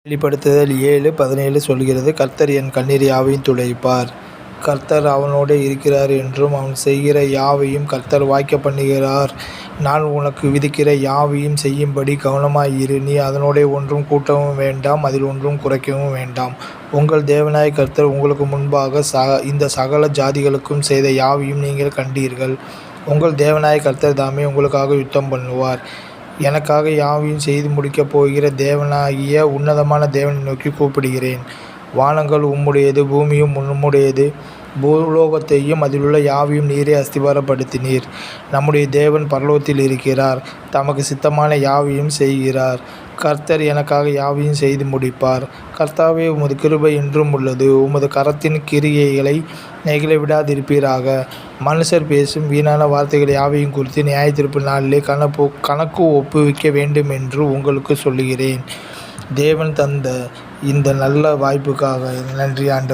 வெளிப்படுத்துதல் 7:17 சொல்கிறது, கர்த்தர் என் கண்ணீர் யாவையும் துடைப்பார். கர்த்தர் அவனோடே இருக்கிறார் என்றும் அவன் செய்கிற யாவையும் கர்த்தர் வாய்க்கப்பண்ணுகிறார். நான் உனக்கு விதிக்கிற யாவையும் செய்யும்படி கவனமாயிரு. நீ அதனோடே ஒன்றும் கூட்டவும் வேண்டாம், அதில் ஒன்றும் குறைக்கவும் வேண்டாம். உங்கள் தேவனாகிய கர்த்தர் உங்களுக்கு முன்பாக இந்த சகல ஜாதிகளுக்கும் செய்த யாவையும் நீங்கள் கண்டீர்கள். உங்கள் தேவனாகிய கர்த்தர் தாமே உங்களுக்காக யுத்தம் பண்ணுவார். எனக்காக யாவையும் செய்து முடிக்கப் போகிற தேவனாகிய உன்னதமான தேவனை நோக்கி கூப்பிடுகிறேன். வானங்கள் உம்முடையது, பூமியும் உம்முடையது. பூலோகத்தையும் அதிலுள்ள யாவையும் நீரே அஸ்திபாரப்படுத்தினீர். நம்முடைய தேவன் பரலோகத்தில் இருக்கிறார். தமக்கு சித்தமான யாவையும் செய்கிறார். கர்த்தர் எனக்காக யாவையும் செய்து முடிப்பார். கர்த்தாவே, உமது கிருபை என்றும் உள்ளது. உமது கரத்தின் கிரியைகளை நெகிழ விடாதிருப்பீராக. மனுஷர் பேசும் வீணான வார்த்தைகள் யாவையும் குறித்து நியாயத்தீர்ப்பு நாளிலே கணக்கு ஒப்புவிக்க வேண்டுமென்று உங்களுக்கு சொல்லுகிறேன். தேவன் தந்த இந்த நல்ல வாய்ப்புக்காக நன்றி ஆண்டவரே.